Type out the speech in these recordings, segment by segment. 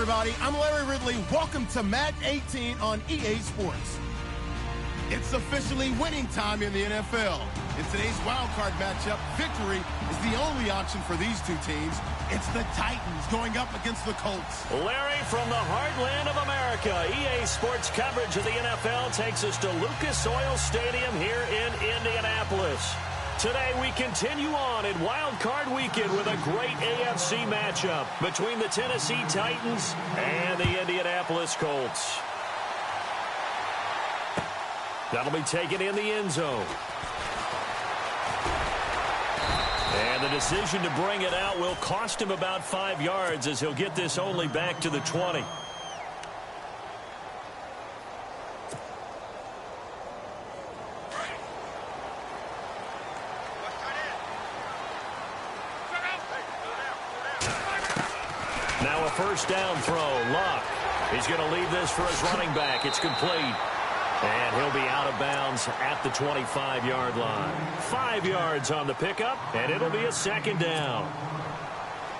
everybody. I'm Larry Ridley. Welcome to Madden 18 on EA Sports. It's officially winning time in the NFL. In today's wild card matchup, victory is the only option for these two teams. It's the Titans going up against the Colts. Larry, from the heartland of America, EA Sports coverage of the NFL takes us to Lucas Oil Stadium here in Indianapolis. Today we continue on in Wild Card Weekend with a great AFC matchup between the Tennessee Titans and the Indianapolis Colts. That'll be taken in the end zone. And the decision to bring it out will cost him about 5 yards as he'll get this only back to the 20. Now a first down throw. Luck. He's going to leave this for his running back. It's complete. And he'll be out of bounds at the 25-yard line. 5 yards on the pickup, and it'll be a second down.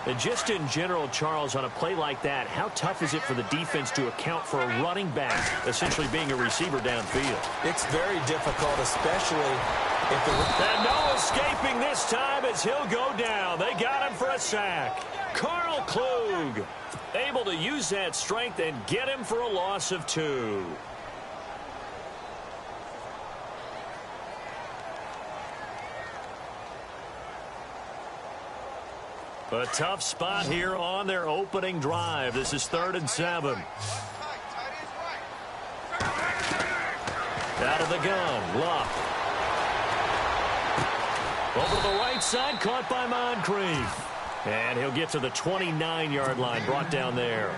And just in general, Charles, on a play like that, how tough is it for the defense to account for a running back essentially being a receiver downfield? It's very difficult, especially if the... And no escaping this time as he'll go down. They got him for a sack. Carl Klug able to use that strength and get him for a loss of 2. A tough spot here on their opening drive. This is 3rd and 7. Out of the gun, Luck. Over to the right side, caught by Moncrief. And he'll get to the 29-yard line, brought down there.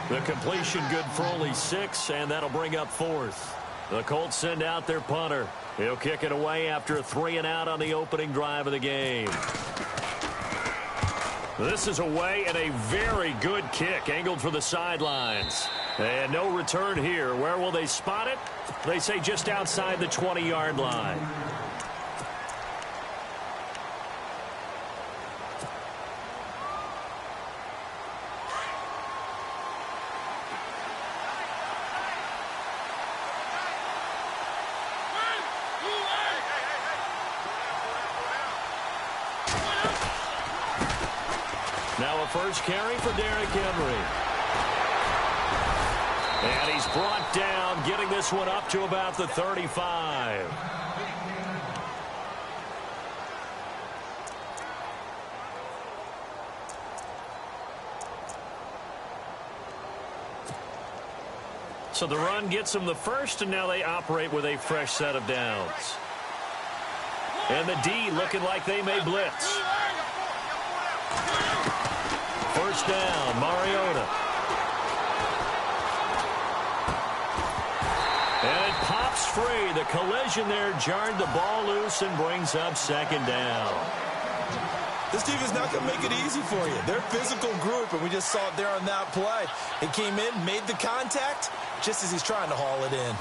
The completion good for only 6, and that'll bring up 4th. The Colts send out their punter. He'll kick it away after a 3-and-out on the opening drive of the game. This is away and a very good kick, angled for the sidelines. And no return here. Where will they spot it? They say just outside the 20-yard line. Now a first carry for Derrick Henry. And he's brought down, getting this one up to about the 35. So the run gets them the first, and now they operate with a fresh set of downs. And the D looking like they may blitz. First down, Mariota. And it pops free. The collision there jarred the ball loose and brings up second down. This team is not going to make it easy for you. They're a physical group, and we just saw it there on that play. He came in, made the contact, just as he's trying to haul it in.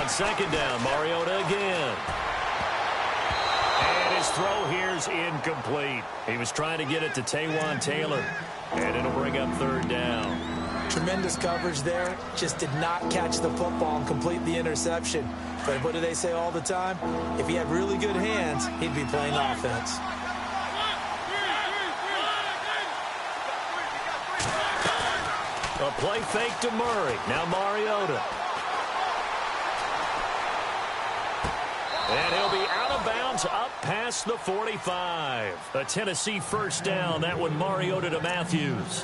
On second down, Mariota again. And his throw here's incomplete. He was trying to get it to Taywan Taylor, and it'll bring up third down. Tremendous coverage there. Just did not catch the football and complete the interception. But what do they say all the time? If he had really good hands, he'd be playing offense. A play fake to Murray. Now Mariota. And he'll be out of bounds up past the 45. A Tennessee first down. That one Mariota to Matthews.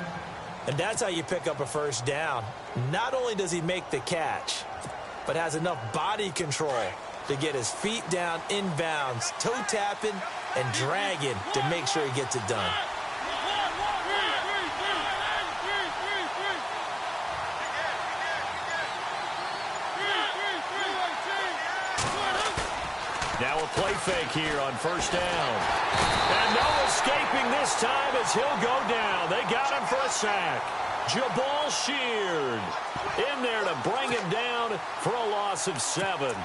And that's how you pick up a first down. Not only does he make the catch, but has enough body control to get his feet down inbounds, toe tapping and dragging to make sure he gets it done. Now a play fake here on first down. And no escaping this time as he'll go down. They got him for a sack. Jabal Sheard in there to bring him down for a loss of 7.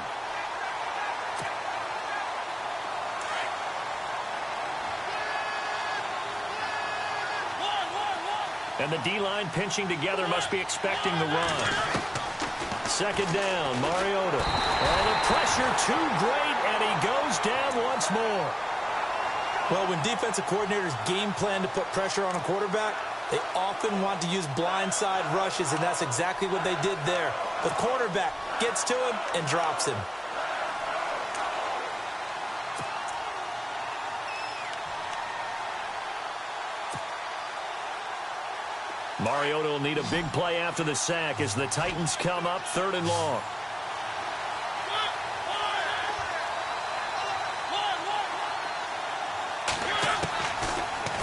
And the D-line pinching together must be expecting the run. Second down, Mariota. And the pressure too great, and he goes down once more. Well, when defensive coordinators game plan to put pressure on a quarterback, they often want to use blindside rushes, and that's exactly what they did there. The quarterback gets to him and drops him. Mariota will need a big play after the sack as the Titans come up 3rd and long.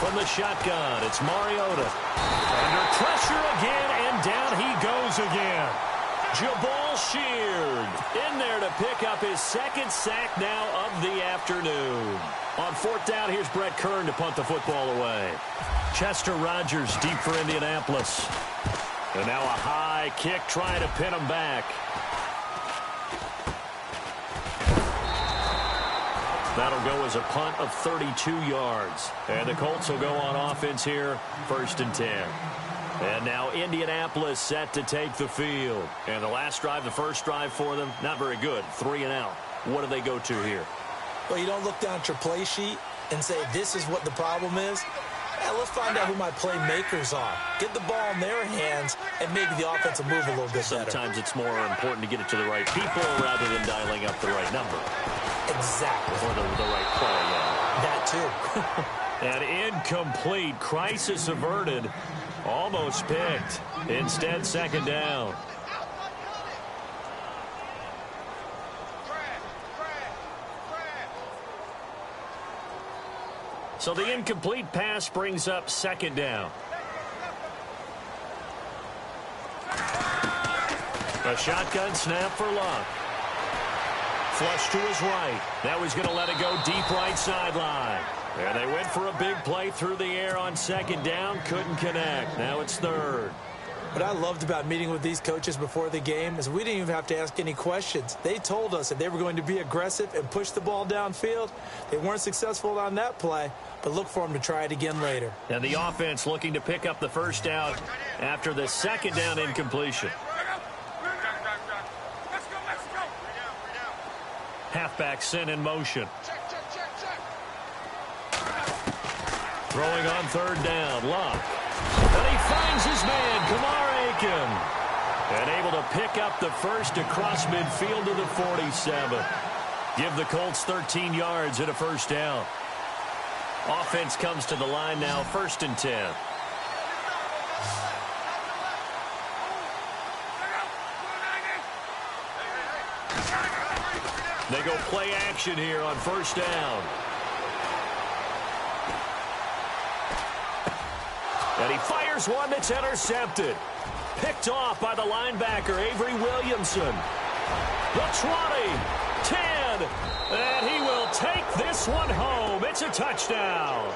From the shotgun, it's Mariota. Under pressure again, and down he goes again. Jabal Sheard in there to pick up his 2nd sack now of the afternoon. On 4th down, here's Brett Kern to punt the football away. Chester Rogers deep for Indianapolis. And now a high kick trying to pin him back. That'll go as a punt of 32 yards. And the Colts will go on offense here, 1st and 10. And now Indianapolis set to take the field. And the last drive, the first drive for them, not very good. 3 and out. What do they go to here? Well, you don't look down at your play sheet and say, this is what the problem is. Let's find out who my playmakers are. Get the ball in their hands, and maybe the offense will move a little bit better. Sometimes it's more important to get it to the right people rather than dialing up the right number. Exactly. Or the right play, yeah. That too. An incomplete, crisis averted, almost picked. Instead, 2nd down. So the incomplete pass brings up 2nd down. A shotgun snap for Luck. Flush to his right. Now he's going to let it go deep right sideline. And they went for a big play through the air on 2nd down. Couldn't connect. Now it's 3rd. What I loved about meeting with these coaches before the game is we didn't even have to ask any questions. They told us that they were going to be aggressive and push the ball downfield. They weren't successful on that play, but look for them to try it again later. And the offense looking to pick up the 1st down after the 2nd down incompletion. Halfback sent in motion. Throwing on 3rd down, Luck. And he finds his man, Kamar Aiken. And able to pick up the 1st across midfield to the 47. Give the Colts 13 yards and a 1st down. Offense comes to the line now, 1st and 10. They go play action here on 1st down. And he fires one that's intercepted. Picked off by the linebacker, Avery Williamson. The 20, 10, and he will take this one home. It's a touchdown.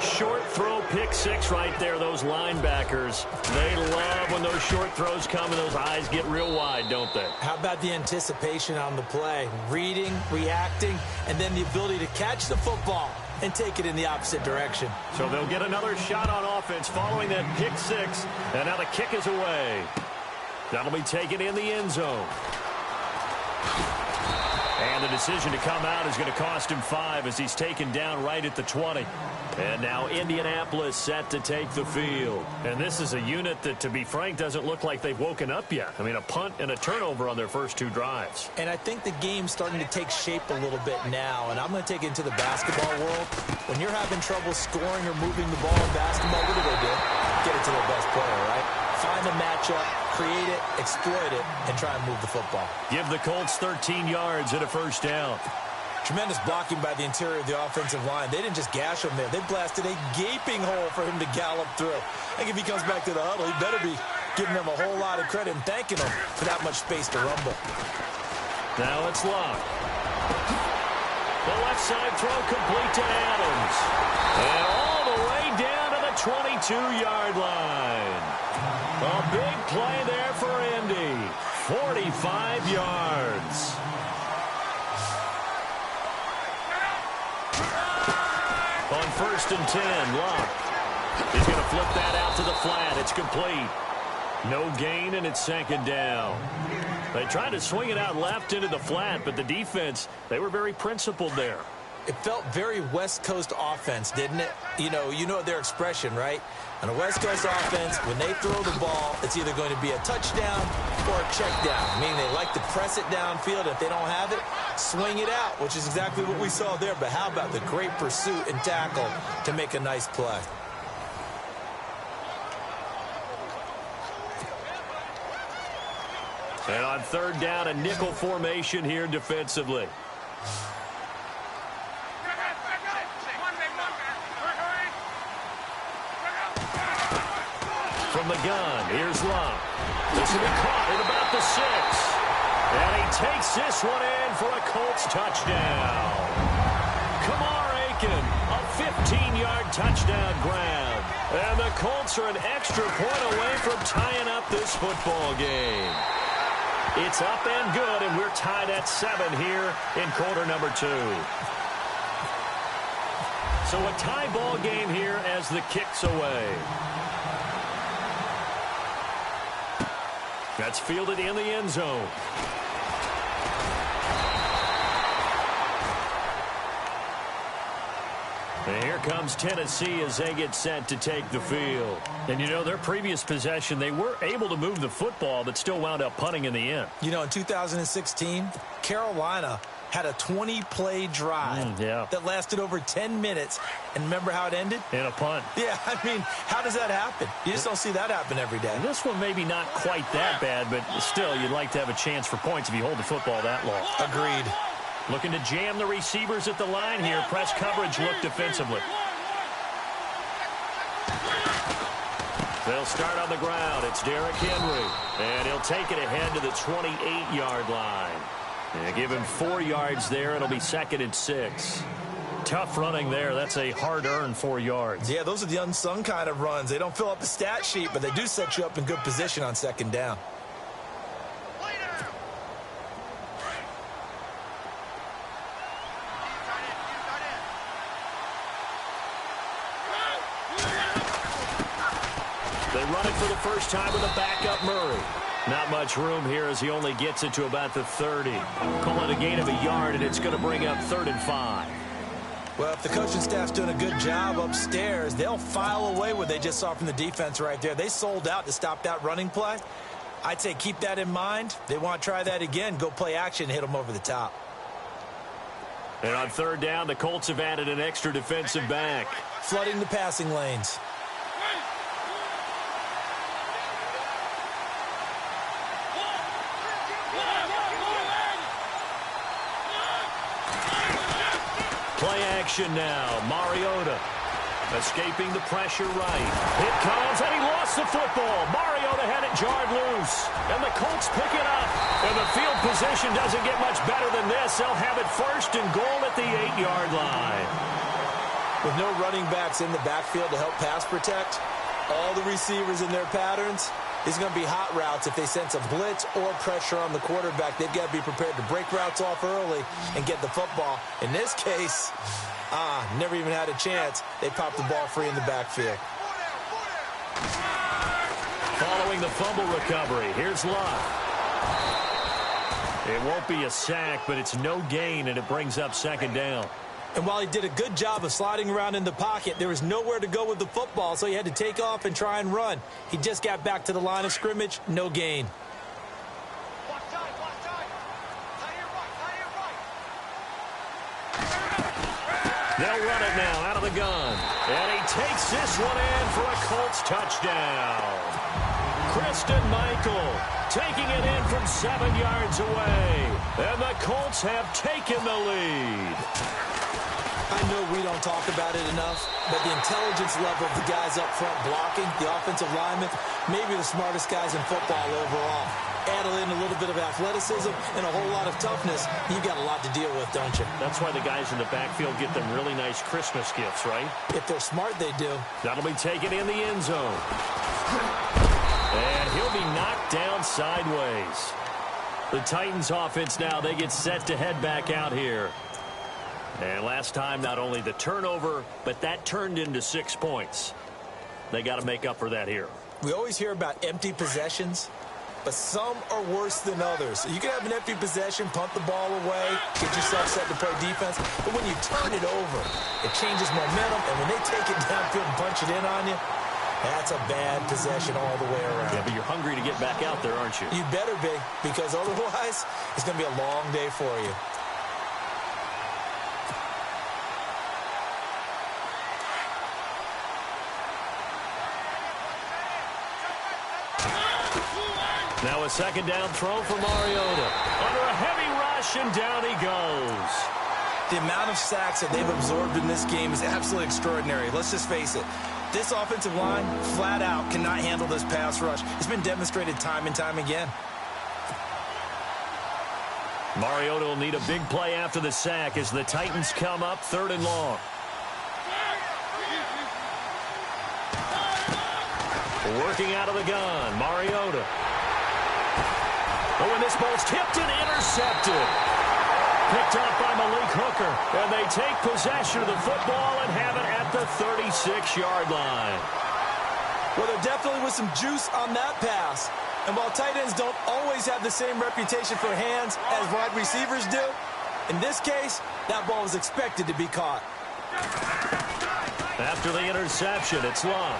Short throw, pick 6 right there, those linebackers. They love when those short throws come and those eyes get real wide, don't they? How about the anticipation on the play? Reading, reacting, and then the ability to catch the football and take it in the opposite direction. So they'll get another shot on offense following that pick 6, and now the kick is away. That'll be taken in the end zone. And the decision to come out is going to cost him 5 as he's taken down right at the 20. And now Indianapolis set to take the field. And this is a unit that, to be frank, doesn't look like they've woken up yet. I mean, a punt and a turnover on their first 2 drives. And I think the game's starting to take shape a little bit now. And I'm going to take it into the basketball world. When you're having trouble scoring or moving the ball in basketball, what do? Get it to their best player, right? Find the matchup, create it, exploit it, and try and move the football. Give the Colts 13 yards and a 1st down. Tremendous blocking by the interior of the offensive line. They didn't just gash him there. They blasted a gaping hole for him to gallop through. I think if he comes back to the huddle, he better be giving them a whole lot of credit and thanking them for that much space to rumble. Now it's Luck. The left side throw complete to Adams. And all the way down to the 22-yard line. A big play there for Indy. 45 yards. On 1st and 10, Luck. He's going to flip that out to the flat. It's complete. No gain, and it's second down. They tried to swing it out left into the flat, but the defense, they were very principled there. It felt very West Coast offense, didn't it? You know their expression, right? On a West Coast offense, when they throw the ball, it's either going to be a touchdown or a check down, meaning they like to press it downfield. If they don't have it, swing it out, which is exactly what we saw there. But how about the great pursuit and tackle to make a nice play? And on third down, a nickel formation here defensively. From the gun, here's Love. This will be caught at about the 6. And he takes this one in for a Colts touchdown. Kamar Aiken, a 15-yard touchdown grab. And the Colts are an extra point away from tying up this football game. It's up and good, and we're tied at 7 here in quarter number 2. So a tie ball game here as the kick's away. That's fielded in the end zone. And here comes Tennessee as they get set to take the field. And their previous possession, they were able to move the football, but still wound up punting in the end. In 2016, Carolina had a 20-play drive that lasted over 10 minutes. And remember how it ended? In a punt. Yeah, how does that happen? You just don't see that happen every day. And this one maybe not quite that bad, but still, you'd like to have a chance for points if you hold the football that long. Agreed. Looking to jam the receivers at the line here. Press coverage look defensively. They'll start on the ground. It's Derrick Henry. And he'll take it ahead to the 28-yard line. And give him 4 yards there. It'll be second and 6. Tough running there. That's a hard-earned 4 yards. Yeah, those are the unsung kind of runs. They don't fill up the stat sheet, but they do set you up in good position on second down. They run it for the first time with a backup Murray. Not much room here as he only gets it to about the 30. Call it a gain of a yard, and it's going to bring up 3rd and 5. Well, if the coaching staff's doing a good job upstairs, they'll file away what they just saw from the defense right there. They sold out to stop that running play. I'd say keep that in mind. They want to try that again. Go play action and hit them over the top. And on third down, the Colts have added an extra defensive back. Flooding the passing lanes. Play action now. Mariota escaping the pressure right. It comes, and he lost the football. Mariota had it jarred loose. And the Colts pick it up. And the field position doesn't get much better than this. They'll have it 1st and goal at the 8-yard line. With no running backs in the backfield to help pass protect, all the receivers in their patterns, it's going to be hot routes. If they sense a blitz or pressure on the quarterback, they've got to be prepared to break routes off early and get the football. In this case, never even had a chance. They popped the ball free in the backfield. Following the fumble recovery, here's Love. It won't be a sack, but it's no gain, and it brings up 2nd down. And while he did a good job of sliding around in the pocket, there was nowhere to go with the football, so he had to take off and try and run. He just got back to the line of scrimmage, no gain. They'll run it now out of the gun. And he takes this one in for a Colts touchdown. Christian Michael taking it in from 7 yards away. And the Colts have taken the lead. I know we don't talk about it enough, but the intelligence level of the guys up front blocking, the offensive linemen, maybe the smartest guys in football overall. Add in a little bit of athleticism and a whole lot of toughness, you've got a lot to deal with, don't you? That's why the guys in the backfield get them really nice Christmas gifts, right? If they're smart, they do. That'll be taken in the end zone. And he'll be knocked down sideways. The Titans offense now, they get set to head back out here. And last time, not only the turnover, but that turned into 6 points. They got to make up for that here. We always hear about empty possessions, but some are worse than others. You can have an empty possession, punt the ball away, get yourself set to play defense, but when you turn it over, it changes momentum, and when they take it downfield and punch it in on you, that's a bad possession all the way around. Yeah, but you're hungry to get back out there, aren't you? You better be, because otherwise, it's going to be a long day for you. Now a second down throw for Mariota. Under a heavy rush, and down he goes. The amount of sacks that they've absorbed in this game is absolutely extraordinary. Let's just face it. This offensive line, flat out, cannot handle this pass rush. It's been demonstrated time and time again. Mariota will need a big play after the sack as the Titans come up 3rd and long. Working out of the gun, Mariota. Oh, and this ball's tipped and intercepted. Picked off by Malik Hooker. And they take possession of the football and have it at the 36-yard line. Well, there definitely was some juice on that pass. And while tight ends don't always have the same reputation for hands as wide receivers do, in this case, that ball was expected to be caught. After the interception, it's Love.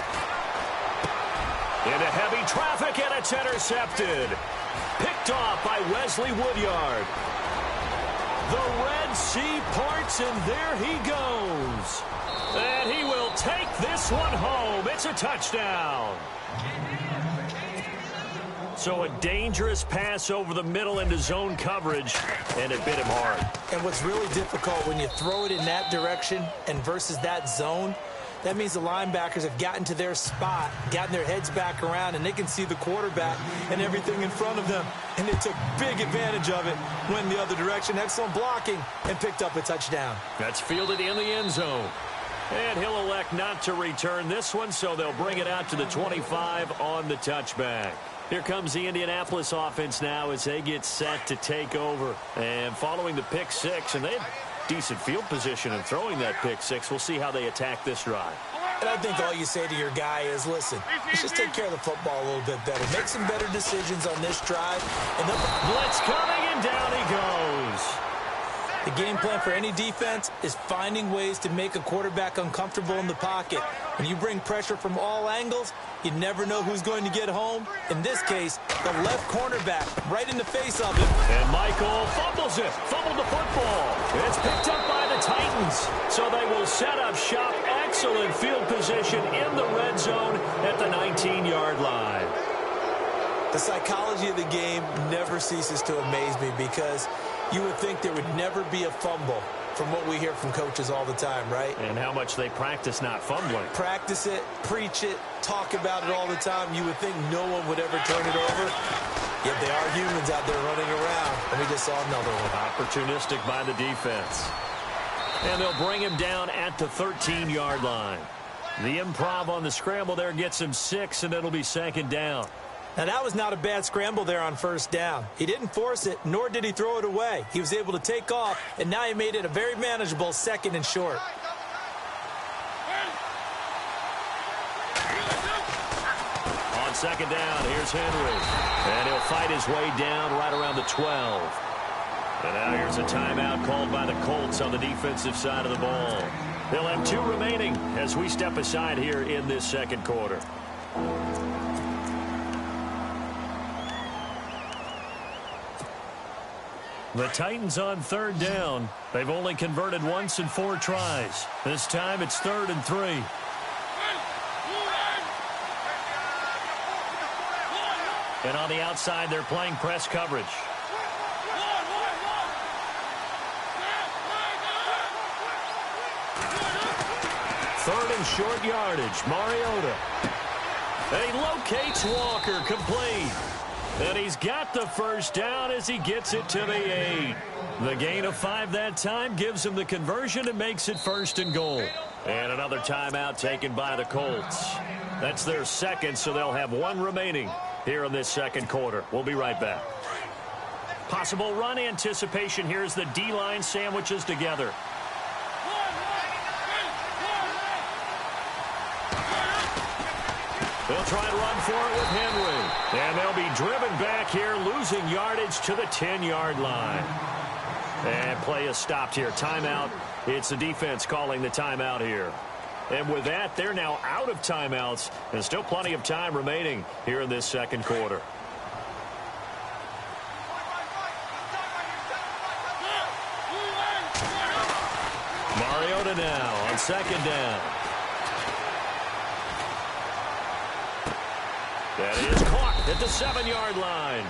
Into heavy traffic, and it's intercepted. Picked off by Wesley Woodyard. The Red Sea parts, and there he goes. And he will take this one home. It's a touchdown. So a dangerous pass over the middle into zone coverage, and it bit him hard. And what's really difficult when you throw it in that direction and versus that zone, that means the linebackers have gotten to their spot, gotten their heads back around, and they can see the quarterback and everything in front of them. And they took big advantage of it, went the other direction, excellent blocking, and picked up a touchdown. That's fielded in the end zone. And he'll elect not to return this one, so they'll bring it out to the 25 on the touchback. Here comes the Indianapolis offense now as they get set to take over. And following the pick six, and they had decent field position in throwing that pick six. We'll see how they attack this drive. And I think all you say to your guy is, listen, let's just take care of the football a little bit better. Make some better decisions on this drive. And blitz coming, and down he goes. The game plan for any defense is finding ways to make a quarterback uncomfortable in the pocket. When you bring pressure from all angles, you never know who's going to get home. In this case, the left cornerback right in the face of him. And Michael fumbles it. Fumbled the football. It's picked up by the Titans. So they will set up shop. Excellent field position in the red zone at the 19-yard line. The psychology of the game never ceases to amaze me because you would think there would never be a fumble from what we hear from coaches all the time, right? And how much they practice not fumbling. Practice it, preach it, talk about it all the time. You would think no one would ever turn it over. Yet they are humans out there running around. And we just saw another one. Opportunistic by the defense. And they'll bring him down at the 13-yard line. The improv on the scramble there gets him 6, and it'll be 2nd down. Now, that was not a bad scramble there on 1st down. He didn't force it, nor did he throw it away. He was able to take off, and now he made it a very manageable 2nd and short. On 2nd down, here's Henry. And he'll fight his way down right around the 12. And now here's a timeout called by the Colts on the defensive side of the ball. They'll have 2 remaining as we step aside here in this 2nd quarter. The Titans on 3rd down. They've only converted once in 4 tries. This time it's 3rd and 3. And on the outside, they're playing press coverage. Third and short yardage. Mariota. And he locates Walker, complete. And he's got the 1st down as he gets it to the 8. The gain of 5 that time gives him the conversion and makes it 1st and goal. And another timeout taken by the Colts. That's their 2nd, so they'll have 1 remaining here in this 2nd quarter. We'll be right back. Possible run anticipation here as the D-line sandwiches together. They'll try and run for it with Henry. And they'll be driven back here, losing yardage to the 10-yard line. And play is stopped here. Timeout. It's the defense calling the timeout here. And with that, they're now out of timeouts. And still plenty of time remaining here in this second quarter. Mariota now on second down. That is caught at the 7-yard line.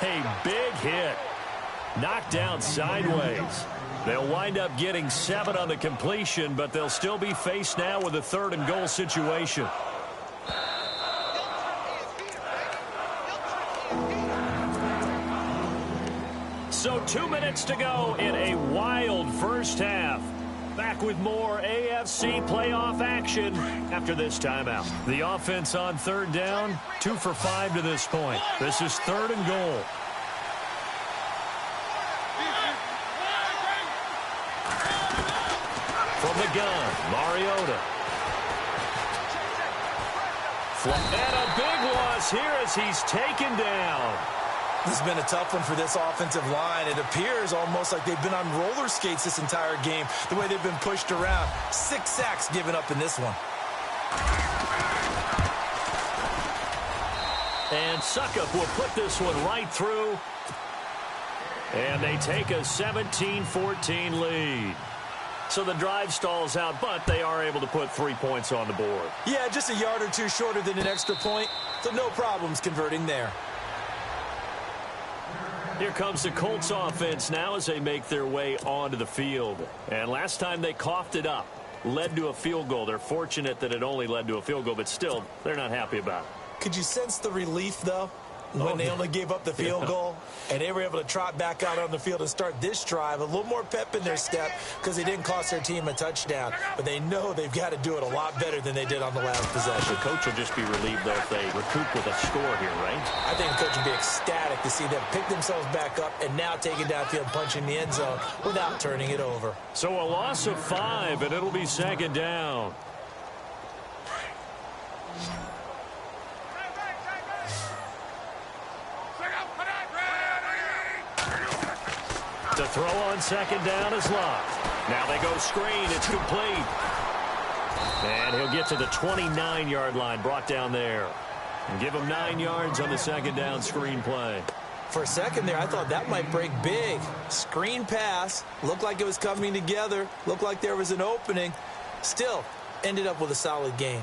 A big hit. Knocked down sideways. They'll wind up getting 7 on the completion, but they'll still be faced now with a 3rd and goal situation. So 2 minutes to go in a wild first half. Back with more AFC playoff action after this timeout. The offense on 3rd down, 2 for 5 to this point. This is 3rd and goal. From the gun, Mariota. And a big loss here as he's taken down. This has been a tough one for this offensive line. It appears almost like they've been on roller skates this entire game, the way they've been pushed around. 6 sacks given up in this one. And Suckup will put this one right through. And they take a 17-14 lead. So the drive stalls out, but they are able to put 3 points on the board. Yeah, just a yard or two shorter than an extra point, so no problems converting there. Here comes the Colts offense now as they make their way onto the field. And last time they coughed it up, led to a field goal. They're fortunate that it only led to a field goal, but still, they're not happy about it. Could you sense the relief, though, when they only gave up the field goal and they were able to trot back out on the field and start this drive? A little more pep in their step because they didn't cost their team a touchdown. But they know they've got to do it a lot better than they did on the last possession. The coach will just be relieved, though, if they recoup with a score here, right? I think the coach would be ecstatic to see them pick themselves back up and now take it downfield, punching the end zone without turning it over. So a loss of 5, and it'll be 2nd down. The throw on 2nd down is locked. Now they go screen. It's complete. And he'll get to the 29-yard line, brought down there. And give him 9 yards on the 2nd down screen play. For a second there, I thought that might break big. Screen pass. Looked like it was coming together. Looked like there was an opening. Still, ended up with a solid game.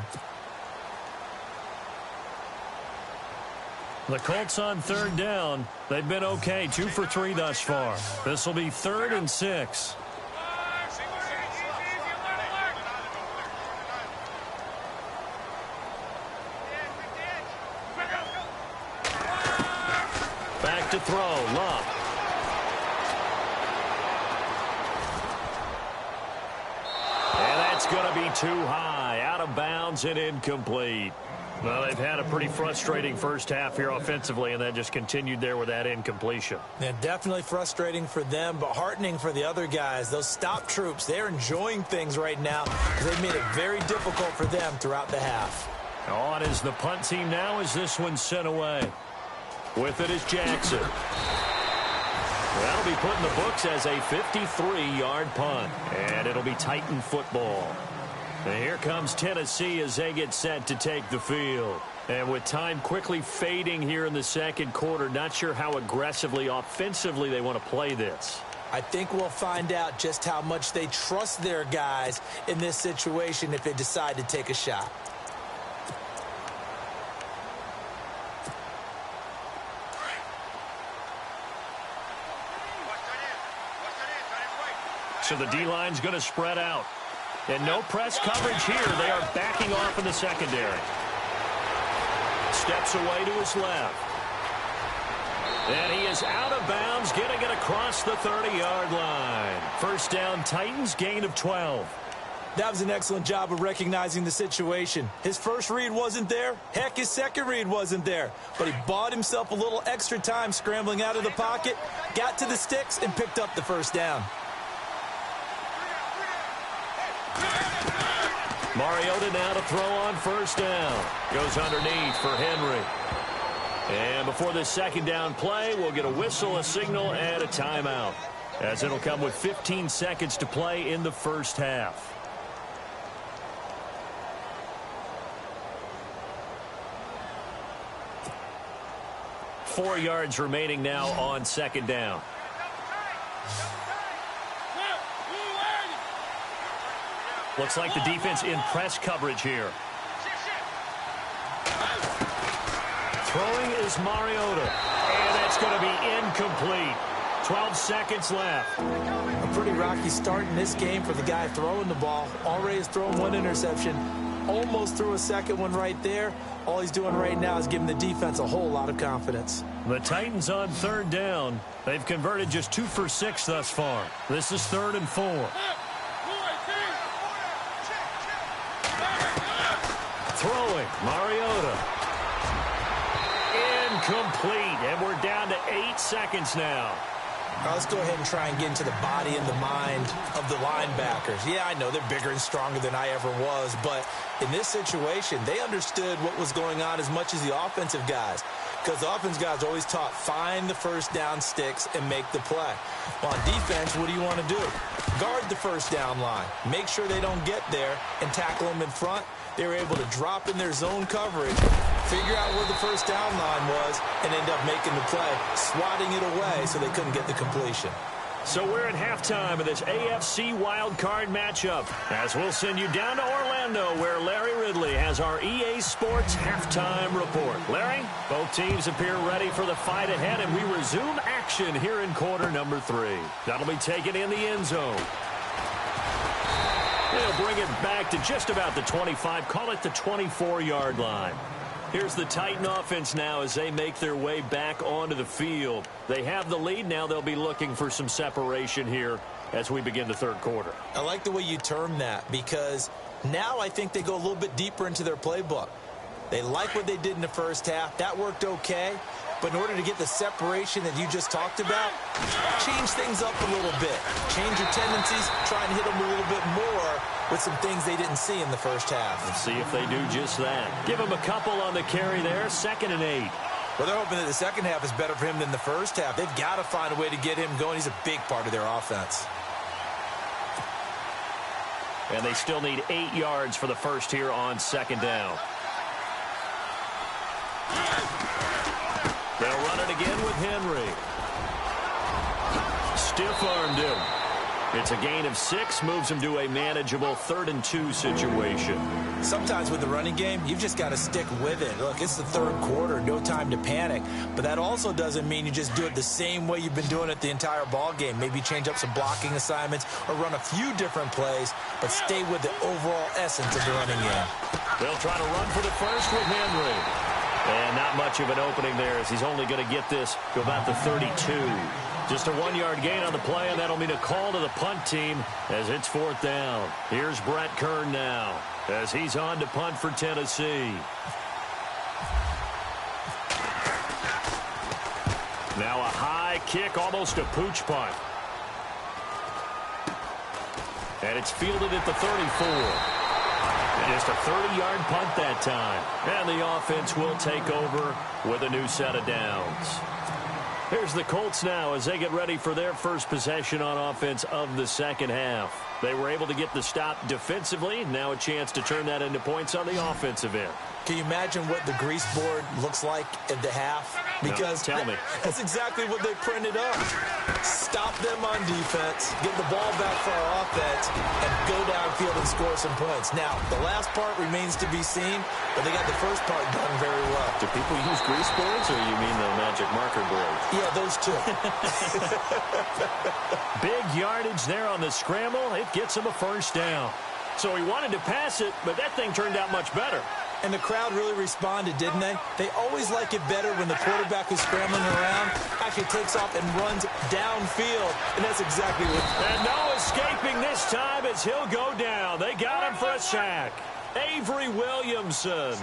The Colts on 3rd down. They've been okay, 2 for 3 thus far. This will be 3rd and 6. Back to throw, Love. And that's going to be too high, out of bounds and incomplete. Well, they've had a pretty frustrating first half here offensively, and that just continued there with that incompletion. Yeah, definitely frustrating for them, but heartening for the other guys. Those stop troops, they're enjoying things right now because they've made it very difficult for them throughout the half. On is the punt team now as this one's sent away. With it is Jackson. That'll be put in the books as a 53-yard punt, and it'll be Titan football. And here comes Tennessee as they get set to take the field. And with time quickly fading here in the second quarter, not sure how aggressively, offensively they want to play this. I think we'll find out just how much they trust their guys in this situation if they decide to take a shot. So the D-line's going to spread out. And no press coverage here. They are backing off in the secondary. Steps away to his left. And he is out of bounds, getting it across the 30-yard line. First down, Titans, gain of 12. That was an excellent job of recognizing the situation. His first read wasn't there. Heck, his second read wasn't there. But he bought himself a little extra time scrambling out of the pocket, got to the sticks, and picked up the first down. Mariota now to throw on first down. Goes underneath for Henry. And before this second down play, we'll get a whistle, a signal, and a timeout, as it'll come with 15 seconds to play in the first half. Four yards remaining now on second down. Looks like the defense in press coverage here. Throwing is Mariota, and that's going to be incomplete. 12 seconds left. A pretty rocky start in this game for the guy throwing the ball. Already has thrown one interception. Almost threw a second one right there. All he's doing right now is giving the defense a whole lot of confidence. The Titans on third down. They've converted just 2 for 6 thus far. This is 3rd and 4. Throwing, Mariota. Incomplete, and we're down to 8 seconds now. Let's go ahead and try and get into the body and the mind of the linebackers. Yeah, I know they're bigger and stronger than I ever was, but in this situation, they understood what was going on as much as the offensive guys, because the offensive guys are always taught, find the first down sticks and make the play. Well, on defense, what do you want to do? Guard the first down line. Make sure they don't get there and tackle them in front. They were able to drop in their zone coverage, figure out where the first down line was, and end up making the play, swatting it away so they couldn't get the completion. So we're at halftime of this AFC wildcard matchup, as we'll send you down to Orlando, where Larry Ridley has our EA Sports halftime report. Larry, both teams appear ready for the fight ahead, and we resume action here in quarter number 3. That'll be taken in the end zone. They'll bring it back to just about the 25, call it the 24-yard line. Here's the Titan offense now as they make their way back onto the field. They have the lead. Now they'll be looking for some separation here as we begin the third quarter. I like the way you term that, because now I think they go a little bit deeper into their playbook. They like what they did in the first half. That worked okay. But in order to get the separation that you just talked about, change things up a little bit. Change your tendencies, try and hit them a little bit more with some things they didn't see in the first half. Let's see if they do just that. Give them a couple on the carry there, 2nd and 8. Well, they're hoping that the second half is better for him than the first half. They've got to find a way to get him going. He's a big part of their offense. And they still need 8 yards for the first here on 2nd down. They'll run it again with Henry. Stiff-armed him. It's a gain of 6, moves him to a manageable 3rd and 2 situation. Sometimes with the running game, you've just got to stick with it. Look, it's the third quarter, no time to panic. But that also doesn't mean you just do it the same way you've been doing it the entire ball game. Maybe change up some blocking assignments or run a few different plays, but stay with the overall essence of the running game. They'll try to run for the first with Henry. And not much of an opening there, as he's only going to get this to about the 32. Just a 1-yard gain on the play, and that'll mean a call to the punt team as it's 4th down. Here's Brett Kern now as he's on to punt for Tennessee. Now a high kick, almost a pooch punt. And it's fielded at the 34. Just a 30-yard punt that time. And the offense will take over with a new set of downs. Here's the Colts now as they get ready for their first possession on offense of the second half. They were able to get the stop defensively. Now a chance to turn that into points on the offensive end. Can you imagine what the grease board looks like at the half? Because no, tell me. That's exactly what they printed up. Stop them on defense, get the ball back for our offense, and go downfield and score some points. Now, the last part remains to be seen, but they got the first part done very well. Do people use grease boards, or you mean the magic marker board? Yeah, those two. Big yardage there on the scramble. It gets him a first down. So he wanted to pass it, but that thing turned out much better. And the crowd really responded, didn't they? They always like it better when the quarterback who's scrambling around actually takes off and runs downfield. And that's exactly what... And no escaping this time as he'll go down. They got him for a sack. Avery Williamson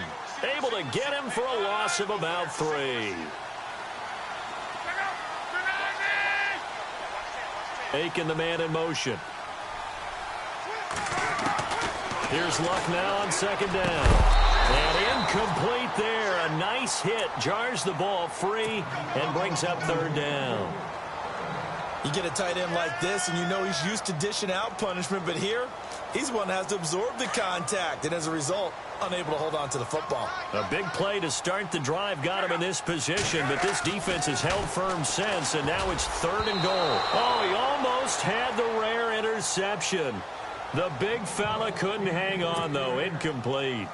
able to get him for a loss of about 3. Aiken, the man in motion. Here's Luck now on second down. And incomplete there. A nice hit. Jars the ball free and brings up third down. You get a tight end like this, and you know he's used to dishing out punishment, but here, he's one that has to absorb the contact, and as a result, unable to hold on to the football. A big play to start the drive got him in this position, but this defense has held firm since, and now it's third and goal. Oh, he almost had the rare interception. The big fella couldn't hang on, though. Incomplete.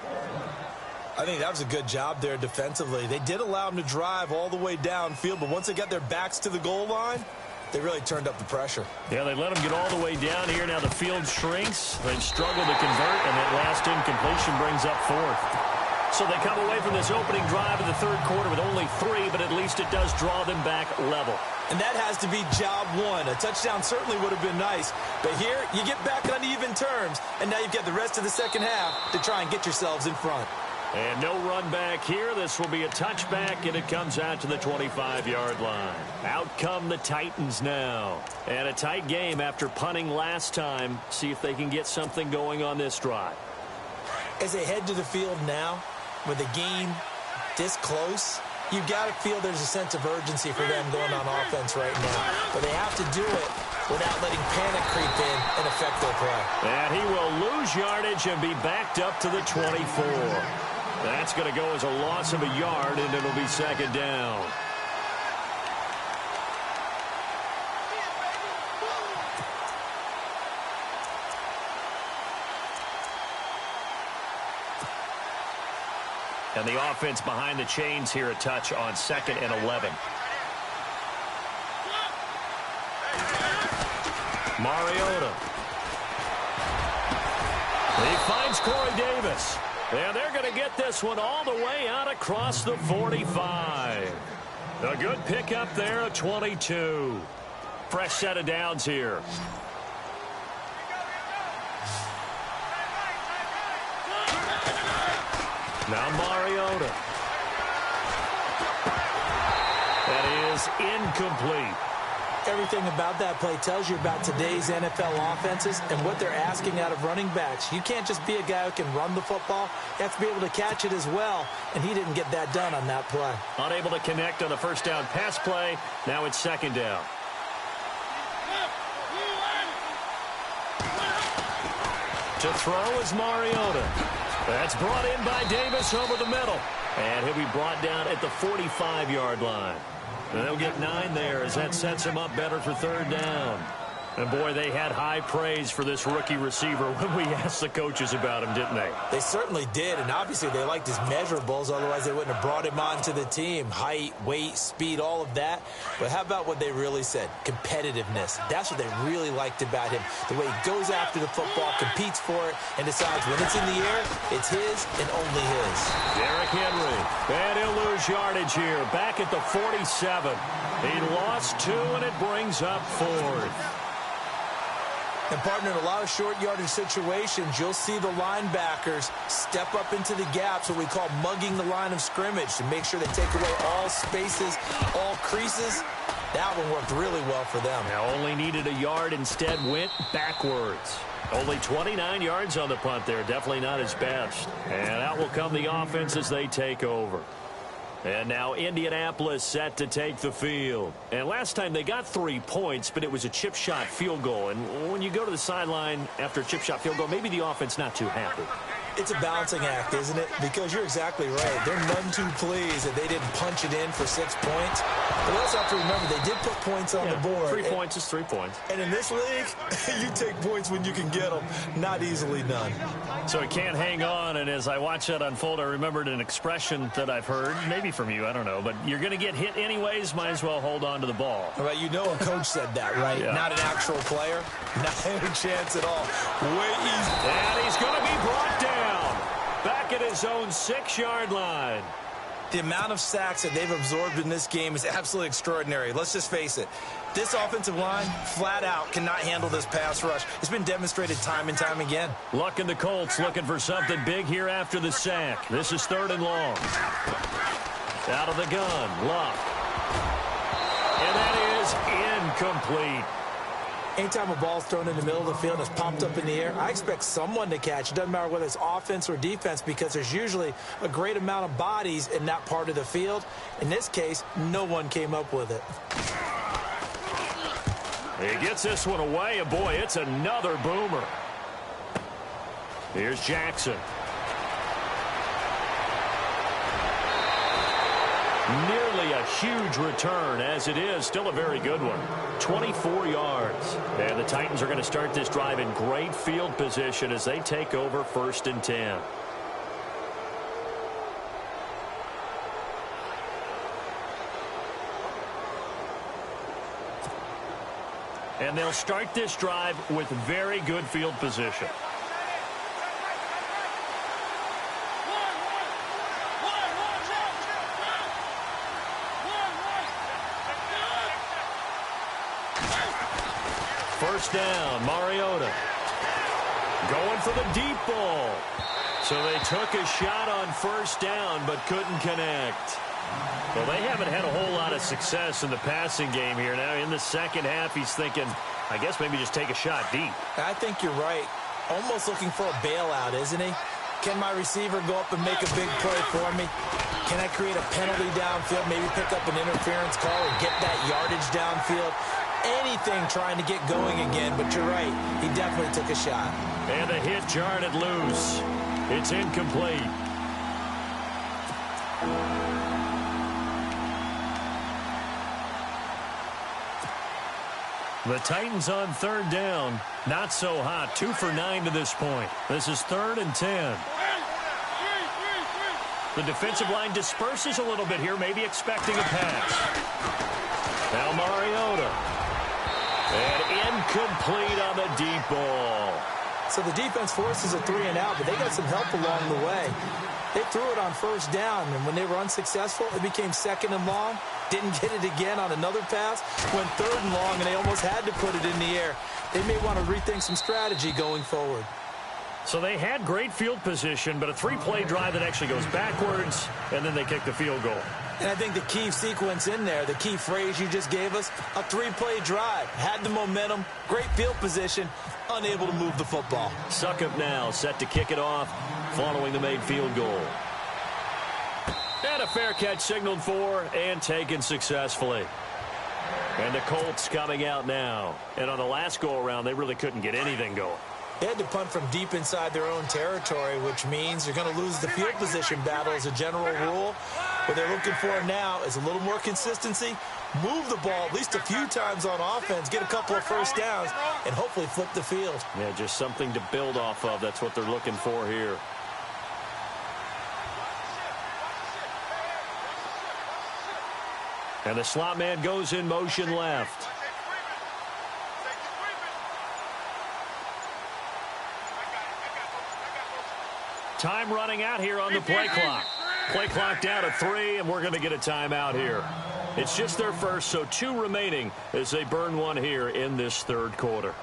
I think that was a good job there defensively. They did allow him to drive all the way downfield, but once they got their backs to the goal line, they really turned up the pressure. Yeah, they let him get all the way down here. Now the field shrinks. They've struggled to convert, and that last incompletion brings up fourth. So they come away from this opening drive in the third quarter with only 3, but at least it does draw them back level. And that has to be job one. A touchdown certainly would have been nice. But here, you get back on even terms, and now you've got the rest of the second half to try and get yourselves in front. And no run back here. This will be a touchback, and it comes out to the 25-yard line. Out come the Titans now. And a tight game after punting last time. See if they can get something going on this drive. As they head to the field now, with the game this close, you've got to feel there's a sense of urgency for them going on offense right now. But they have to do it without letting panic creep in and affect their play. And he will lose yardage and be backed up to the 24. That's going to go as a loss of a yard, and it'll be second down. And the offense behind the chains here, a touch on second and 11. Mariota. He finds Corey Davis. And they're going to get this one all the way out across the 45. A good pickup there, a 22. Fresh set of downs here. Now Mariota. That is incomplete. Everything about that play tells you about today's NFL offenses and what they're asking out of running backs. You can't just be a guy who can run the football. You have to be able to catch it as well, and he didn't get that done on that play. Unable to connect on the first down pass play. Now it's second down. To throw is Mariota. That's brought in by Davis over the middle. And he'll be brought down at the 45-yard line. And they'll get 9 there as that sets him up better for third down. And, boy, they had high praise for this rookie receiver when we asked the coaches about him, didn't they? They certainly did, and obviously they liked his measurables. Otherwise, they wouldn't have brought him onto the team. Height, weight, speed, all of that. But how about what they really said? Competitiveness. That's what they really liked about him. The way he goes after the football, competes for it, and decides when it's in the air, it's his and only his. Derrick Henry. And he'll lose yardage here. Back at the 47. He lost 2, and it brings up 4th. And, partner, in a lot of short yardage situations, you'll see the linebackers step up into the gaps, what we call mugging the line of scrimmage, to make sure they take away all spaces, all creases. That one worked really well for them. Now only needed a yard, instead went backwards. Only 29 yards on the punt there. Definitely not his best. And out will come the offense as they take over. And now Indianapolis set to take the field. And last time they got 3 points, but it was a chip shot field goal. And when you go to the sideline after a chip shot field goal, maybe the offense not too happy. It's a balancing act, isn't it? Because you're exactly right. They're none too pleased that they didn't punch it in for 6 points. But we also have to remember they did put points on the board. 3 points is 3 points. And in this league, you take points when you can get them. Not easily done. So he can't hang on. And as I watch that unfold, I remembered an expression that I've heard, maybe from you, I don't know. But you're going to get hit anyways, might as well hold on to the ball. Well, you know a coach said that, right? Yeah. Not an actual player. Not any chance at all. Way easy. And he's going to be brought down. Back at his own 6-yard line. The amount of sacks that they've absorbed in this game is absolutely extraordinary. Let's just face it. This offensive line, flat out, cannot handle this pass rush. It's been demonstrated time and time again. Luck and the Colts looking for something big here after the sack. This is 3rd and long. Out of the gun, Luck. And that is incomplete. Anytime a ball's thrown in the middle of the field and it's popped up in the air, I expect someone to catch. It doesn't matter whether it's offense or defense because there's usually a great amount of bodies in that part of the field. In this case, no one came up with it. He gets this one away, and boy, it's another boomer. Here's Jackson. Nearly a huge return, as it is still a very good one. 24 yards. And the Titans are going to start this drive in great field position as they take over 1st and 10. And they'll start this drive with very good field position. First down, Mariota. Going for the deep ball. So they took a shot on 1st down but couldn't connect. Well, they haven't had a whole lot of success in the passing game here. Now in the second half, he's thinking, I guess maybe just take a shot deep. I think you're right. Almost looking for a bailout, isn't he? Can my receiver go up and make a big play for me? Can I create a penalty downfield, maybe pick up an interference call or get that yardage downfield? Anything trying to get going again, but you're right. He definitely took a shot. And the hit jarred it loose. It's incomplete. The Titans on 3rd down. Not so hot. 2 for 9 to this point. This is 3rd and 10. The defensive line disperses a little bit here, maybe expecting a pass. Now Mariota. And incomplete on the deep ball. So the defense forces a 3-and-out, but they got some help along the way. They threw it on 1st down, and when they were unsuccessful, it became 2nd and long. Didn't get it again on another pass. Went 3rd and long, and they almost had to put it in the air. They may want to rethink some strategy going forward. So they had great field position, but a 3-play drive that actually goes backwards, and then they kick the field goal. And I think the key sequence in there, the key phrase you just gave us, a 3-play drive. Had the momentum, great field position, unable to move the football. Succop now set to kick it off following the made field goal. And a fair catch signaled for and taken successfully. And the Colts coming out now. And on the last go-around, they really couldn't get anything going. They had to punt from deep inside their own territory, which means you're going to lose the field position battle as a general rule. What they're looking for now is a little more consistency, move the ball at least a few times on offense, get a couple of 1st downs, and hopefully flip the field. Yeah, just something to build off of. That's what they're looking for here. And the slot man goes in motion left. Time running out here on the play clock. Play clock down to 3, and we're going to get a timeout here. It's just their first, so 2 remaining as they burn one here in this 3rd quarter.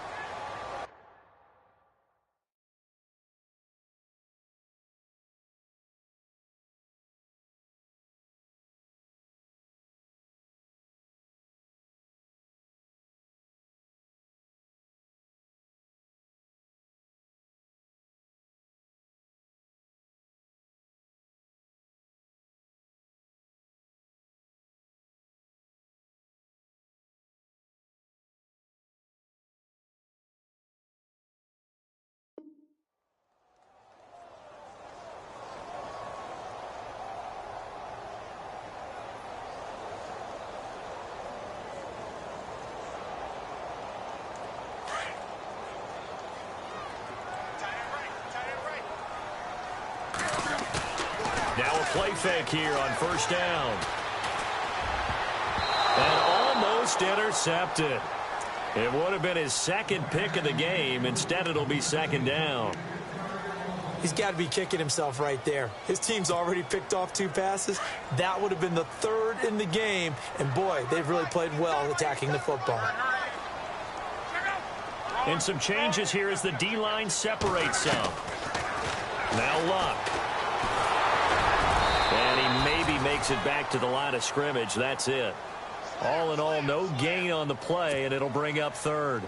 Now a play fake here on 1st down. And almost intercepted. It would have been his 2nd pick of the game. Instead, it'll be 2nd down. He's got to be kicking himself right there. His team's already picked off 2 passes. That would have been the 3rd in the game. And, boy, they've really played well attacking the football. And some changes here as the D-line separates some. Now Luck. And he maybe makes it back to the line of scrimmage. That's it. All in all, no gain on the play, and it'll bring up 3rd.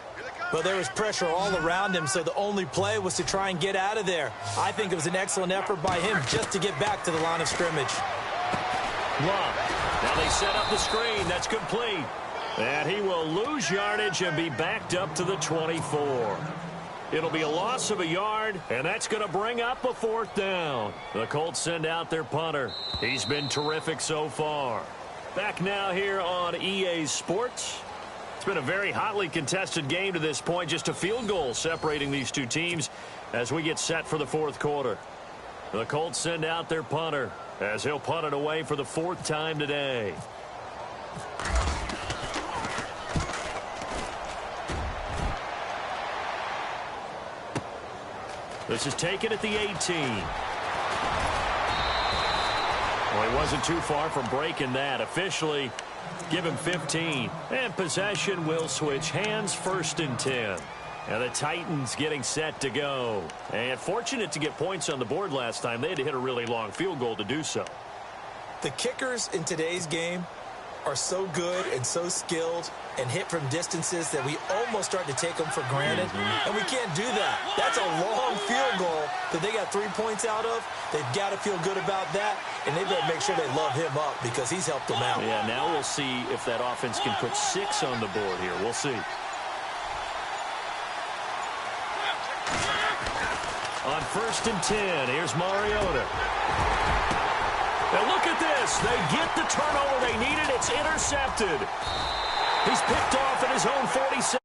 Well, there was pressure all around him, so the only play was to try and get out of there. I think it was an excellent effort by him just to get back to the line of scrimmage. Love. Now they set up the screen. That's complete. And he will lose yardage and be backed up to the 24. It'll be a loss of a yard, and that's going to bring up a 4th down. The Colts send out their punter. He's been terrific so far. Back now here on EA Sports. It's been a very hotly contested game to this point. Just a field goal separating these two teams as we get set for the 4th quarter. The Colts send out their punter as he'll punt it away for the 4th time today. This is taken at the 18. Well, he wasn't too far from breaking that. Officially, give him 15. And possession will switch hands, 1st and 10. And the Titans getting set to go. And fortunate to get points on the board last time. They had to hit a really long field goal to do so. The kickers in today's game are so good and so skilled and hit from distances that we almost start to take them for granted. And we can't do that. That's a long field goal that they got 3 points out of. They've got to feel good about that, and they better make sure they love him up because he's helped them out. Yeah, now we'll see if that offense can put 6 on the board here. We'll see. On 1st and 10, here's Mariota. Now look at this. They get the turnover they needed. It's intercepted. He's picked off at his own 47.